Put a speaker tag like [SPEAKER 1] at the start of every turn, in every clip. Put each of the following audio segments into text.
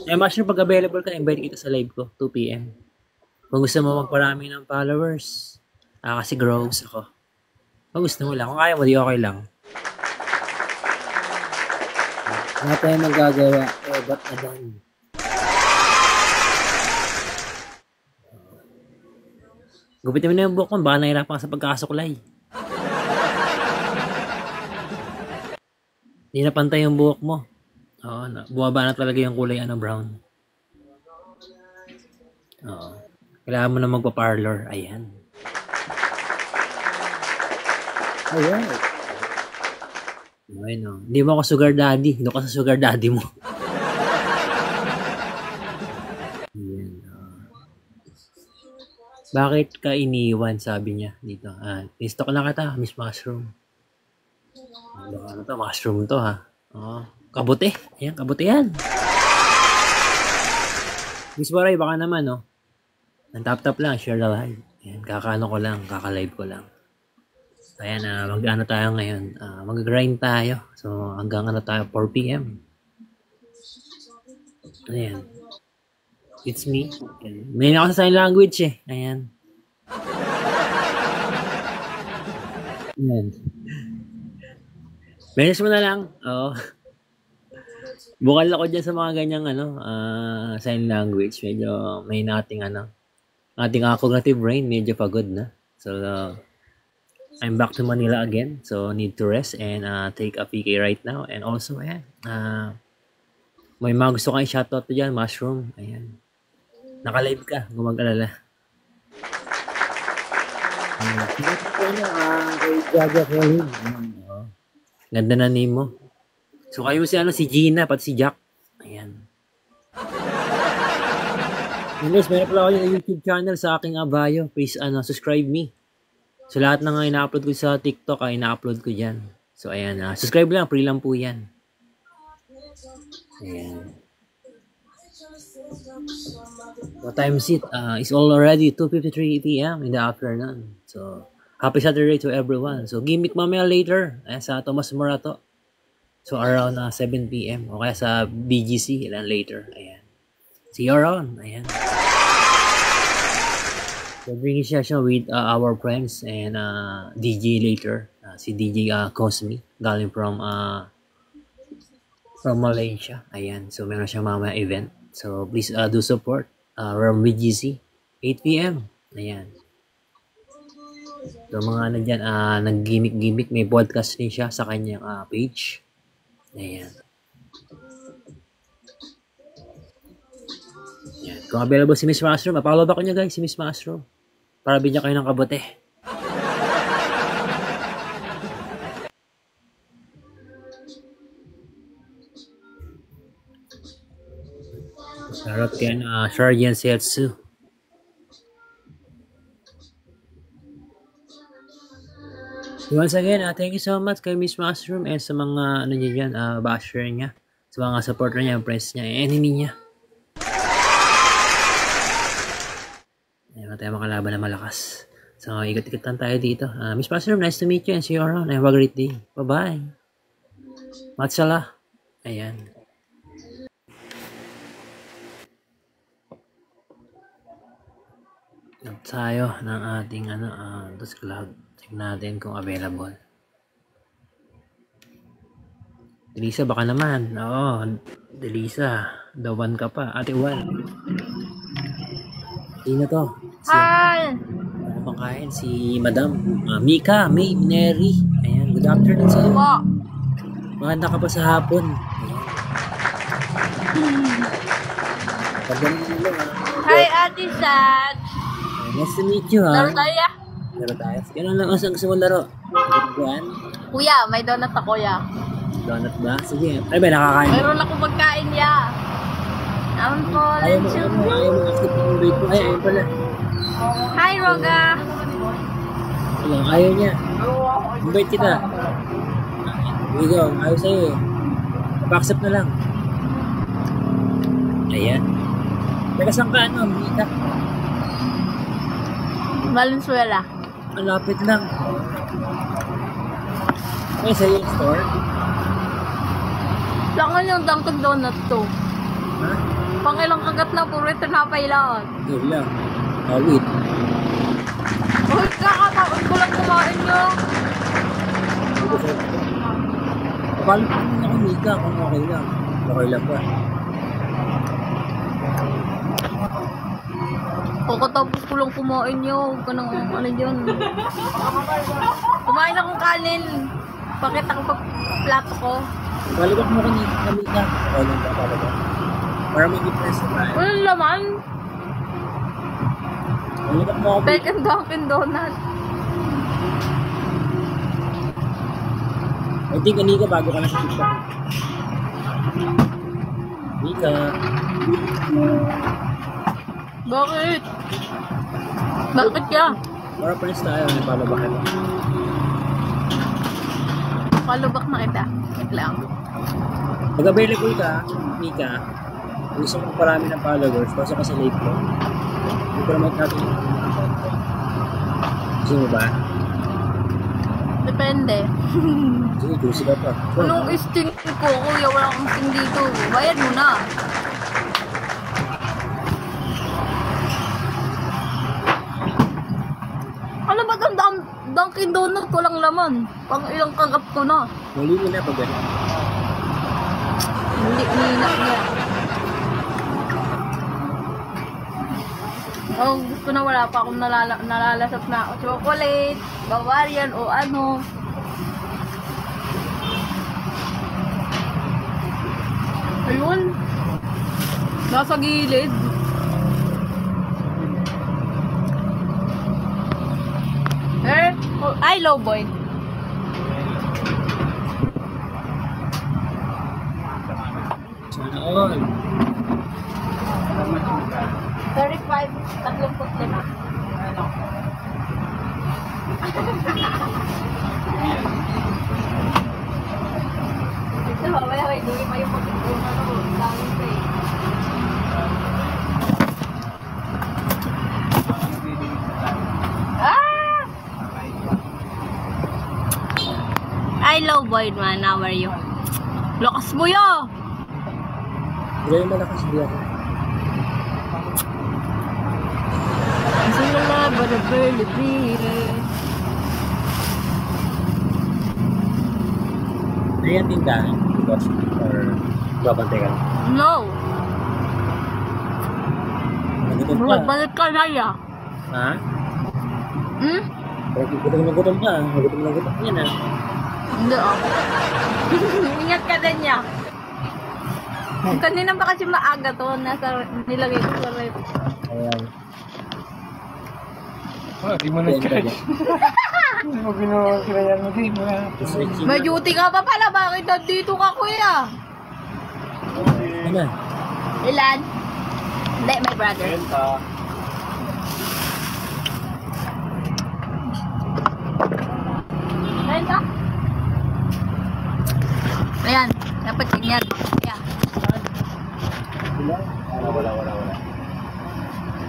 [SPEAKER 1] Mushroom, pag available ka, invite kita sa live ko, 2 PM. Kung gusto mo magparami ng followers, kasi grows ako. Kung gusto mo lang, kung kaya mo, di okay lang. Wala tayong magagawa, ba't na dan? Gupitin mo na yung buhok mo, baka nahirapan ka sa pagkakasuklay. Hindi na pantay yung buhok mo. Oo, bumaba na talaga yung kulay, brown. Oo. Kailangan mo na magpa-parlor. Ayan. Ayan. Okay, no. Hindi mo ako sugar daddy. Hindi ka sa sugar daddy mo. Ayan. Bakit ka iniwan, sabi niya dito. In-stock na kita, Miss Mushroom. Ano to? Mushroom to, ha? Kabuti. Ayan, kabuti yan. Miss Baray, baka naman, no? Tap-tap lang, share the live. Ayan, kakano ko lang, kaka-live ko lang. Ayan, mag-ano tayo ngayon. Mag-grind tayo. So, hanggang tayo, 4 PM. Ayan. It's me. Ayan. May ako sa sign language, eh. Ayan. Ayan. Menes mo na lang. Oo. Bukal ako dyan sa mga ganyang, sign language. Medyo may nating, ating cognitive brain, medyo pagod na. So, I'm back to Manila again, so need to rest and take a PK right now. And also, ayan, may mga gusto kang shoutout to dyan, Mushroom. Ayan. Naka-live ka, kung mag-alala. Kay Jaja Colin. Ganda na name mo. So, kayo si Gina, pati si Jack. Ayan. Anyways, meron pala ako yung YouTube channel sa aking bio. Please, subscribe me. So, lahat na nga ina-upload ko sa TikTok, ina-upload ko dyan. So, ayan. Subscribe lang. Free lang po yan. Ayan. What time is it? It's already 2:53 PM in the afternoon. So, happy Saturday to everyone. So, gimmick mamaya later. Ayan, sa Tomas Morato. So, around 7 PM. O kaya sa BGC, ilan later. Ayan. See you around. Ayan. So, bringing session with our friends and DJ later. Si DJ Cosme, galing from Malaysia. Ayan. So, meron siyang mamaya event. So, please do support. Around BGC, 8 PM. Ayan. So, mga dyan, nag-gimmick. May podcast din siya sa kanyang page. Ayan. Ayan. Kung available si Miss Mushroom, follow back ko niya guys, si Miss Mushroom. Para bigyan kayo ng kabote. Shoutout kay Sharjan Setsu. Once again, thank you so much kay Miss Mushroom and sa mga basher niya, sa mga supporter niya, friends niya, enemy niya. Ayan, tayo makalaban na malakas. So, ikot-ikot lang tayo dito. Miss Mushroom, nice to meet you and see you around. Have a great day. Bye-bye. Matsala. Ayan. Tayo ng ating dos cloud. Check natin kung available. Delisa, baka naman. Oo, Delisa. Dawan ka pa. Ate Juan. Sino to?
[SPEAKER 2] Hi!
[SPEAKER 1] Ano bang kain? Si Madam. Mika, May, Neri. Ayan, good afternoon sa'yo. Maganda ka pa sa hapon. Ayan.
[SPEAKER 2] Hi, Ate Sat.
[SPEAKER 1] Nice to meet you, ha?
[SPEAKER 2] Laro tayo.
[SPEAKER 1] Laro tayo. Kailan lang ang gusto mo laro?
[SPEAKER 2] Kuya, may donut ako, ya.
[SPEAKER 1] Donut ba? Sige. Ay ba, nakakain?
[SPEAKER 2] Mayroon ako pagkain, ya. I'm
[SPEAKER 1] Ayaw
[SPEAKER 2] falling
[SPEAKER 1] mo,
[SPEAKER 2] to
[SPEAKER 1] ayaw mo accept yung bait mo. Ay, ayaw pala.
[SPEAKER 2] Hi, Roga.
[SPEAKER 1] Ayaw niya. Invite kita. Ikaw, ayaw sa'yo eh. Pa-accept na lang. Ayan. Teka, saan ka Mika?
[SPEAKER 2] Valenzuela.
[SPEAKER 1] Malapit lang. Ay, sa yung store?
[SPEAKER 2] Langan yung Dunkin' Donut to.
[SPEAKER 1] Ha?
[SPEAKER 2] Pangilang kagat na puro ito napailangan.
[SPEAKER 1] Yun lang. Wait.
[SPEAKER 2] Uy, kakataon ko lang kumain nyo.
[SPEAKER 1] Paano pa naman ako, Mika, kung okay lang. Okay lang ba?
[SPEAKER 2] Pagkatapos ko lang kumain nyo. Huwag ka nang ano dyan. Kumain akong kanin. Pakita ko pa plato ko.
[SPEAKER 1] Balibak mo kanina, Mika. Okay lang ba talaga? Para may difference na tayo.
[SPEAKER 2] Walang laman.
[SPEAKER 1] Balibak mo ako, Mika.
[SPEAKER 2] Bacon Dunkin' Donut.
[SPEAKER 1] I think, Anika, bago ka na sa TikTok. Mika.
[SPEAKER 2] Bakit? Bakit ka?
[SPEAKER 1] Para friends tayo, may palabakan.
[SPEAKER 2] Palubak na kita. Wait lang.
[SPEAKER 1] Pag available ka, Mika, gusto mo parami ng followers, pasok ka sa live ko. I-promote natin yung mga content. Gusto mo ba?
[SPEAKER 2] Depende.
[SPEAKER 1] Sige, juicy ka pa.
[SPEAKER 2] Anong sting ko? Kuya, wala akong sting dito. Bayad mo na. Ano ba itong Dunkin' Donut? Walang laman. Pang ilang kagat ko na.
[SPEAKER 1] Muli mo na pag gano'n.
[SPEAKER 2] Hindi, ninak niya. Oh, gusto na wala pa akong nalalasap na chocolate, Bavarian o ano. Ayun. Nasa gilid. Ay, low boy.
[SPEAKER 1] Sana all.
[SPEAKER 2] 35, 35. Ito, wala, hindi pa yung pagkakunan ko. Dami ko eh. Ah! Ay, low boy man, how are you? Lakas mo yo!
[SPEAKER 1] Hindi yung malakas di ako.
[SPEAKER 2] Sila ba na Philippines?
[SPEAKER 1] Hindi yan tindahan. Because, or babantay ka.
[SPEAKER 2] No!
[SPEAKER 1] Nagutom ka.
[SPEAKER 2] Balik ka na ya.
[SPEAKER 1] Ha?
[SPEAKER 2] Hmm?
[SPEAKER 1] Gutom na gutom ka. Gutom na gutom yan ha.
[SPEAKER 2] Hindi ako. Ingat ka din niya. Kanina pa kasi maaga to, nasa nilagay ko sa rep.
[SPEAKER 1] Ayan.
[SPEAKER 3] Di mo na-charge. Hindi mo kinayaan mo din.
[SPEAKER 2] May duty ka pa pala, bakit nandito ka kuya?
[SPEAKER 1] Ano?
[SPEAKER 2] Ilan? Hindi, my brother. Renta? Ayan, dapat ganyan. Yeah.
[SPEAKER 1] Wala.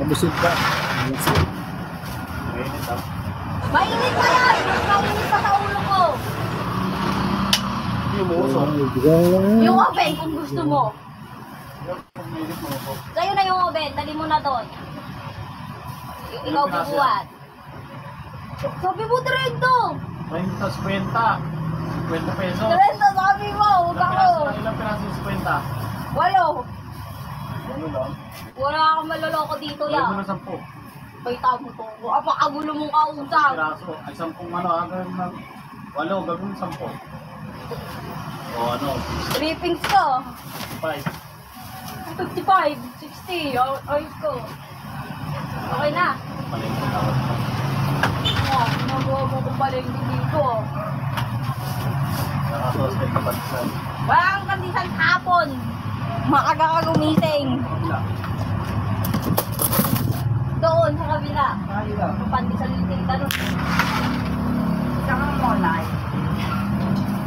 [SPEAKER 1] Nabusog ka.
[SPEAKER 2] Mainit pa yan! Mainit pa sa ulo ko! Yung oven kung gusto mo. Sa'yo na yung oven, dali mo na doon. Ikaw bubuhat. Sabi mo 30!
[SPEAKER 3] 30 sa 50. 50 pesos.
[SPEAKER 2] 30 sabi mo, huwag ako.
[SPEAKER 3] Ilang piraso yung 50?
[SPEAKER 2] Walo.
[SPEAKER 3] Ano lang?
[SPEAKER 2] Wala akong maloloko dito
[SPEAKER 3] Gawin mo
[SPEAKER 2] ya.
[SPEAKER 3] na 10.
[SPEAKER 2] Baita mo to. Apakagulo mong kausap.
[SPEAKER 3] Piraso. Ay 10 ano, gawin mo ng 8, gawin mo 10. O ano,
[SPEAKER 2] Trippings ko.
[SPEAKER 3] 5.
[SPEAKER 2] 55, 60. Ayos ko. Okay na.
[SPEAKER 3] Palengke tawag mo.
[SPEAKER 2] Nagawa mo kong palengke dito.
[SPEAKER 3] Nakasuspect ka patisan.
[SPEAKER 2] Wala kang kandisan hapon. Maaga ka gumising. Doon sa kabila. Pandisan yung tinta nun. Saka mo live.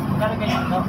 [SPEAKER 3] Magkano ganyan, no?